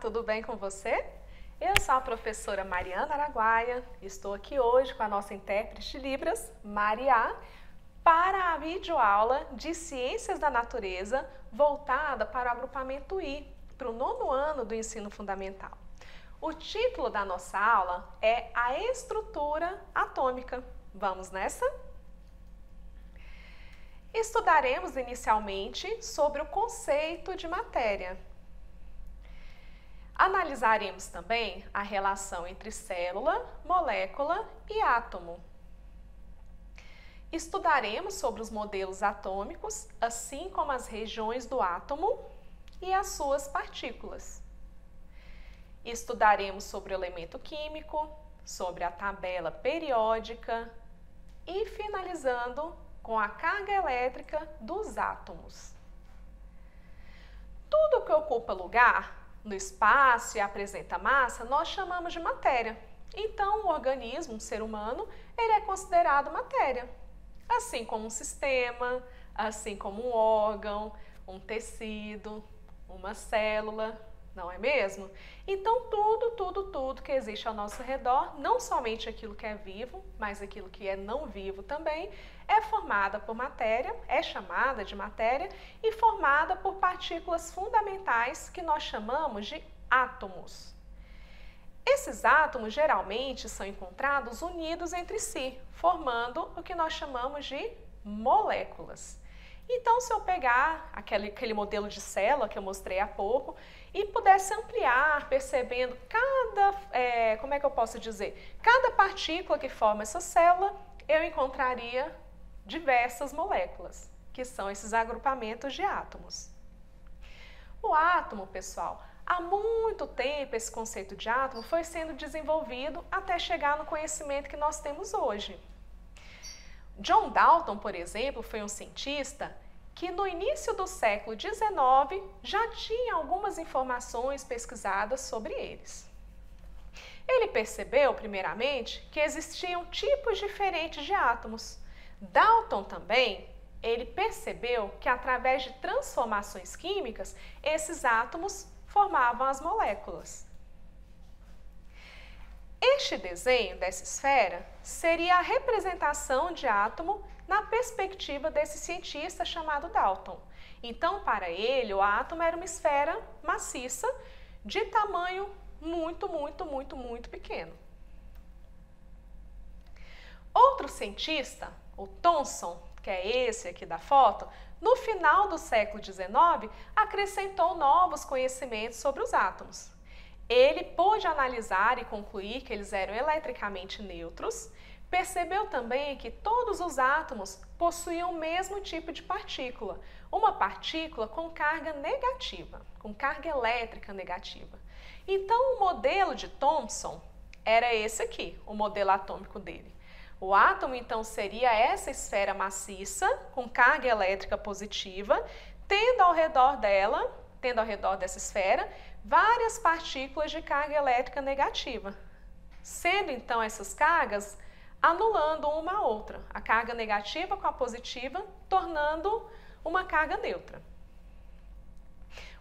tudo bem com você? Eu sou a professora Mariana Araguaia, estou aqui hoje com a nossa intérprete de Libras, Maria, para a videoaula de Ciências da Natureza voltada para o agrupamento I, para o 9º ano do ensino fundamental. O título da nossa aula é A Estrutura Atômica. Vamos nessa? Estudaremos inicialmente sobre o conceito de matéria. Analisaremos também a relação entre célula, molécula e átomo. Estudaremos sobre os modelos atômicos, assim como as regiões do átomo e as suas partículas. Estudaremos sobre o elemento químico, sobre a tabela periódica e finalizando com a carga elétrica dos átomos. Tudo que ocupa lugar no espaço e apresenta massa, nós chamamos de matéria. Então, o organismo, um ser humano, ele é considerado matéria. Assim como um sistema, assim como um órgão, um tecido, uma célula, não é mesmo? Então, tudo que existe ao nosso redor, não somente aquilo que é vivo, mas aquilo que é não vivo também, é formada por matéria, é chamada de matéria e formada por partículas fundamentais que nós chamamos de átomos. Esses átomos geralmente são encontrados unidos entre si, formando o que nós chamamos de moléculas. Então, se eu pegar aquele modelo de célula que eu mostrei há pouco e pudesse ampliar, percebendo cada partícula que forma essa célula, eu encontraria diversas moléculas, que são esses agrupamentos de átomos. O átomo, pessoal, há muito tempo esse conceito de átomo foi sendo desenvolvido até chegar no conhecimento que nós temos hoje. John Dalton, por exemplo, foi um cientista que no início do século XIX já tinha algumas informações pesquisadas sobre eles. Ele percebeu, primeiramente, que existiam tipos diferentes de átomos. Dalton também, ele percebeu que através de transformações químicas, esses átomos formavam as moléculas. Este desenho dessa esfera seria a representação de átomo na perspectiva desse cientista chamado Dalton. Então, para ele, o átomo era uma esfera maciça de tamanho muito pequeno. Outro cientista, o Thomson, que é esse aqui da foto, no final do século XIX, acrescentou novos conhecimentos sobre os átomos. Ele pôde analisar e concluir que eles eram eletricamente neutros, percebeu também que todos os átomos possuíam o mesmo tipo de partícula, uma partícula com carga negativa, com carga elétrica negativa. Então, o modelo de Thomson era esse aqui, o modelo atômico dele. O átomo, então, seria essa esfera maciça, com carga elétrica positiva, tendo ao redor dessa esfera, várias partículas de carga elétrica negativa, sendo então essas cargas anulando uma a outra, a carga negativa com a positiva, tornando uma carga neutra.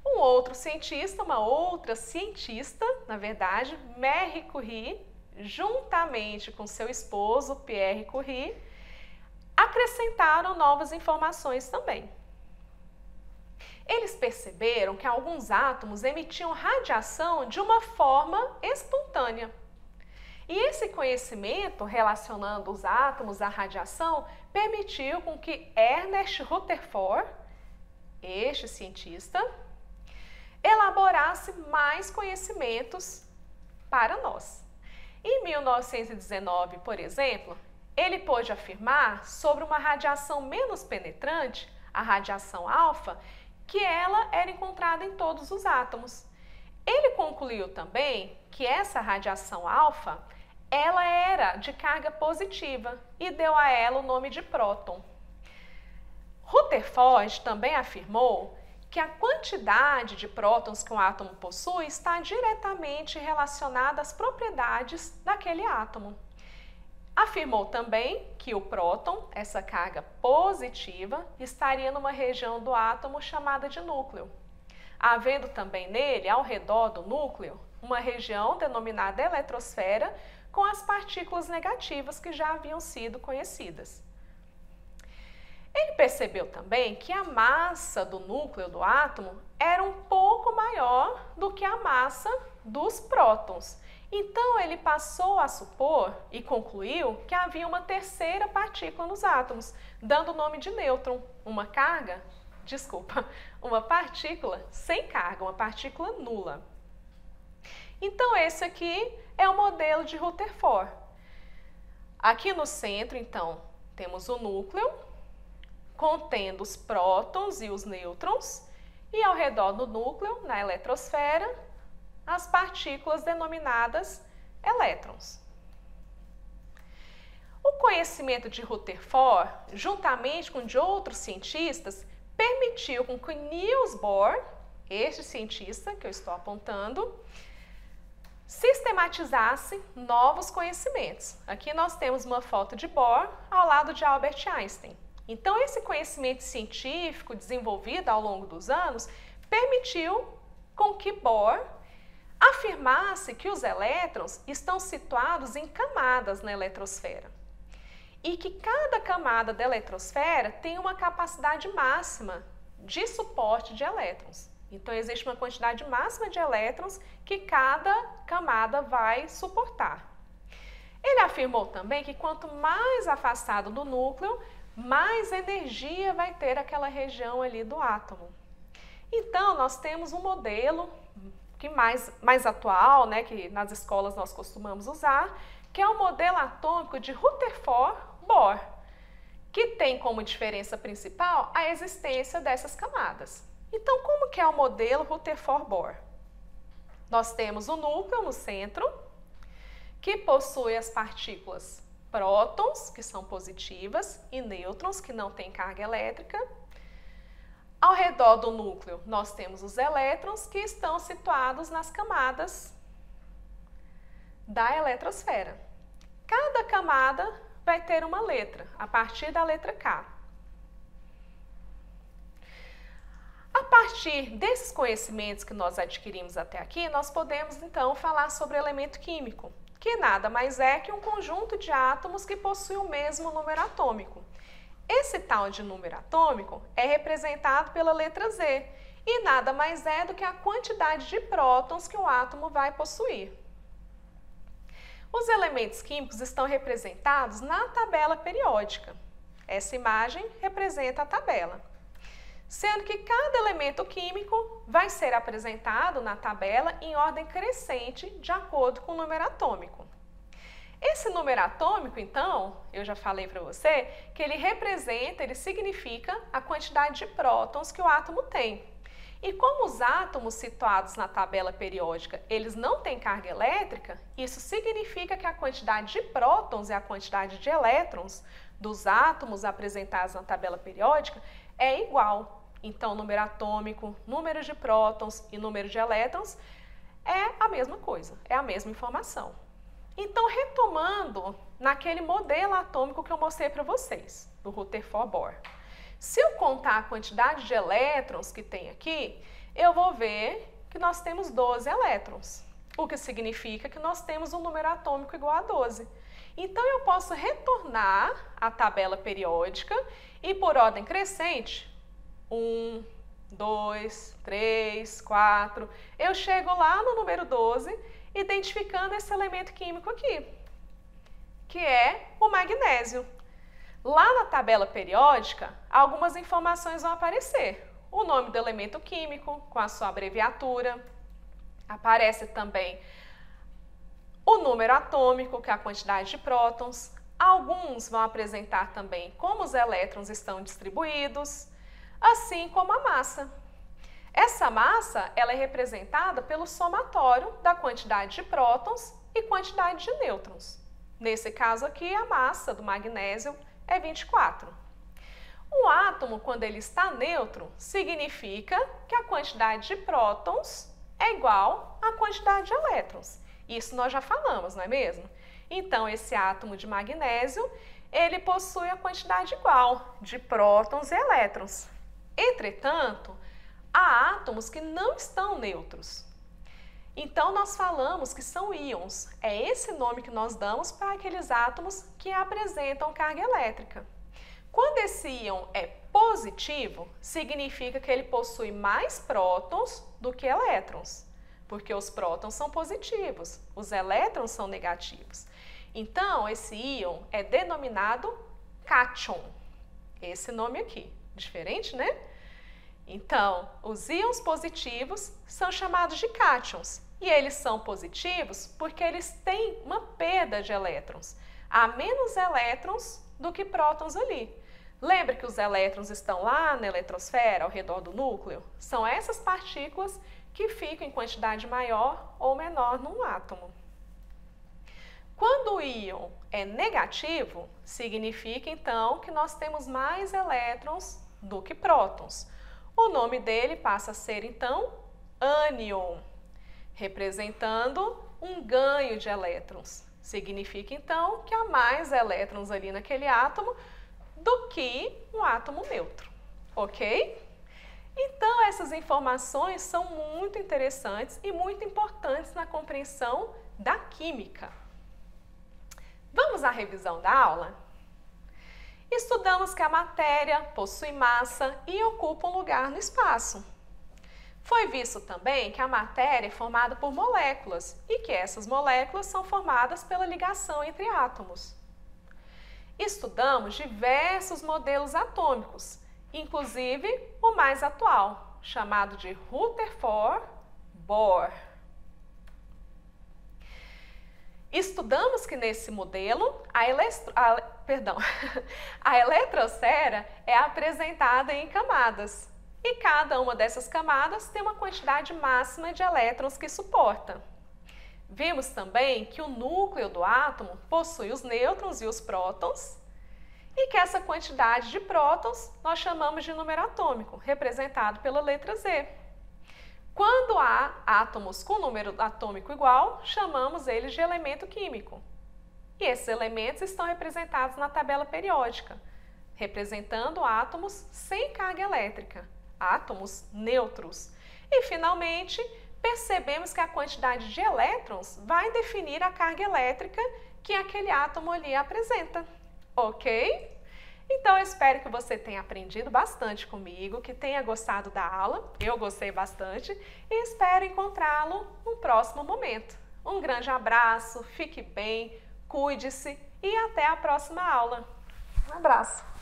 Um outro cientista, uma outra cientista, na verdade, Marie Curie, juntamente com seu esposo, Pierre Curie, acrescentaram novas informações também. Eles perceberam que alguns átomos emitiam radiação de uma forma espontânea. E esse conhecimento relacionando os átomos à radiação permitiu com que Ernest Rutherford, este cientista, elaborasse mais conhecimentos para nós. Em 1919, por exemplo, ele pôde afirmar sobre uma radiação menos penetrante, a radiação alfa, que ela era encontrada em todos os átomos. Ele concluiu também que essa radiação alfa, ela era de carga positiva e deu a ela o nome de próton. Rutherford também afirmou que a quantidade de prótons que um átomo possui está diretamente relacionada às propriedades daquele átomo. Afirmou também que o próton, essa carga positiva, estaria numa região do átomo chamada de núcleo. havendo também nele, ao redor do núcleo, uma região denominada eletrosfera, com as partículas negativas que já haviam sido conhecidas. Ele percebeu também que a massa do núcleo do átomo era um pouco maior do que a massa dos prótons. Então, ele passou a supor e concluiu que havia uma terceira partícula nos átomos, dando o nome de nêutron, uma partícula sem carga, uma partícula nula. Então, esse aqui é o modelo de Rutherford. Aqui no centro, então, temos o núcleo, contendo os prótons e os nêutrons, e ao redor do núcleo, na eletrosfera, as partículas denominadas elétrons. O conhecimento de Rutherford, juntamente com de outros cientistas, permitiu com que Niels Bohr, este cientista que eu estou apontando, sistematizasse novos conhecimentos. Aqui nós temos uma foto de Bohr ao lado de Albert Einstein. Então, esse conhecimento científico desenvolvido ao longo dos anos permitiu com que Bohr afirmasse que os elétrons estão situados em camadas na eletrosfera e que cada camada da eletrosfera tem uma capacidade máxima de suporte de elétrons. Então, existe uma quantidade máxima de elétrons que cada camada vai suportar. Ele afirmou também que quanto mais afastado do núcleo, mais energia vai ter aquela região ali do átomo. Então, nós temos um modelo que mais atual, né, que nas escolas nós costumamos usar, que é o modelo atômico de Rutherford-Bohr, que tem como diferença principal a existência dessas camadas. Então, como que é o modelo Rutherford-Bohr? Nós temos o núcleo no centro, que possui as partículas prótons, que são positivas, e nêutrons, que não têm carga elétrica. Ao redor do núcleo, nós temos os elétrons, que estão situados nas camadas da eletrosfera. Cada camada vai ter uma letra, a partir da letra K. A partir desses conhecimentos que nós adquirimos até aqui, nós podemos, então, falar sobre o elemento químico, que nada mais é que um conjunto de átomos que possui o mesmo número atômico. Esse tal de número atômico é representado pela letra Z e nada mais é do que a quantidade de prótons que um átomo vai possuir. Os elementos químicos estão representados na tabela periódica. Essa imagem representa a tabela, sendo que cada elemento químico vai ser apresentado na tabela em ordem crescente de acordo com o número atômico. Esse número atômico, então, eu já falei para você, que ele significa a quantidade de prótons que o átomo tem. E como os átomos situados na tabela periódica, eles não têm carga elétrica, isso significa que a quantidade de prótons e a quantidade de elétrons dos átomos apresentados na tabela periódica é igual. Então, número atômico, número de prótons e número de elétrons é a mesma coisa, é a mesma informação. Então, retomando naquele modelo atômico que eu mostrei para vocês, do Rutherford-Bohr. Se eu contar a quantidade de elétrons que tem aqui, eu vou ver que nós temos 12 elétrons, o que significa que nós temos um número atômico igual a 12. Então, eu posso retornar à tabela periódica e, por ordem crescente, 1, 2, 3, 4, eu chego lá no número 12, identificando esse elemento químico aqui, que é o magnésio. Lá na tabela periódica, algumas informações vão aparecer. O nome do elemento químico, com a sua abreviatura. Aparece também o número atômico, que é a quantidade de prótons. Alguns vão apresentar também como os elétrons estão distribuídos, assim como a massa. Essa massa ela é representada pelo somatório da quantidade de prótons e quantidade de nêutrons. Nesse caso aqui, a massa do magnésio é 24. Um átomo, quando ele está neutro, significa que a quantidade de prótons é igual à quantidade de elétrons. Isso nós já falamos, não é mesmo? Então, esse átomo de magnésio, ele possui a quantidade igual de prótons e elétrons. Entretanto, há átomos que não estão neutros. Então, nós falamos que são íons. É esse nome que nós damos para aqueles átomos que apresentam carga elétrica. Quando esse íon é positivo, significa que ele possui mais prótons do que elétrons, porque os prótons são positivos, os elétrons são negativos. Então, esse íon é denominado cátion. Esse nome aqui, diferente, né? Então, os íons positivos são chamados de cátions. E eles são positivos porque eles têm uma perda de elétrons. Há menos elétrons do que prótons ali. Lembra que os elétrons estão lá na eletrosfera, ao redor do núcleo? São essas partículas que ficam em quantidade maior ou menor num átomo. Quando o íon é negativo, significa então que nós temos mais elétrons do que prótons. O nome dele passa a ser então ânion, representando um ganho de elétrons. Significa então que há mais elétrons ali naquele átomo do que um átomo neutro, ok? Então, essas informações são muito interessantes e muito importantes na compreensão da química. Vamos à revisão da aula? Estudamos que a matéria possui massa e ocupa um lugar no espaço. Foi visto também que a matéria é formada por moléculas e que essas moléculas são formadas pela ligação entre átomos. Estudamos diversos modelos atômicos, inclusive o mais atual, chamado de Rutherford-Bohr. Estudamos que nesse modelo, a eletrosfera é apresentada em camadas. E cada uma dessas camadas tem uma quantidade máxima de elétrons que suporta. Vimos também que o núcleo do átomo possui os nêutrons e os prótons, e que essa quantidade de prótons nós chamamos de número atômico, representado pela letra Z. Quando há átomos com número atômico igual, chamamos eles de elemento químico. E esses elementos estão representados na tabela periódica, representando átomos sem carga elétrica, átomos neutros. E, finalmente, percebemos que a quantidade de elétrons vai definir a carga elétrica que aquele átomo ali apresenta, ok? Então, eu espero que você tenha aprendido bastante comigo, que tenha gostado da aula, eu gostei bastante, e espero encontrá-lo no próximo momento. Um grande abraço, fique bem, cuide-se e até a próxima aula. Um abraço!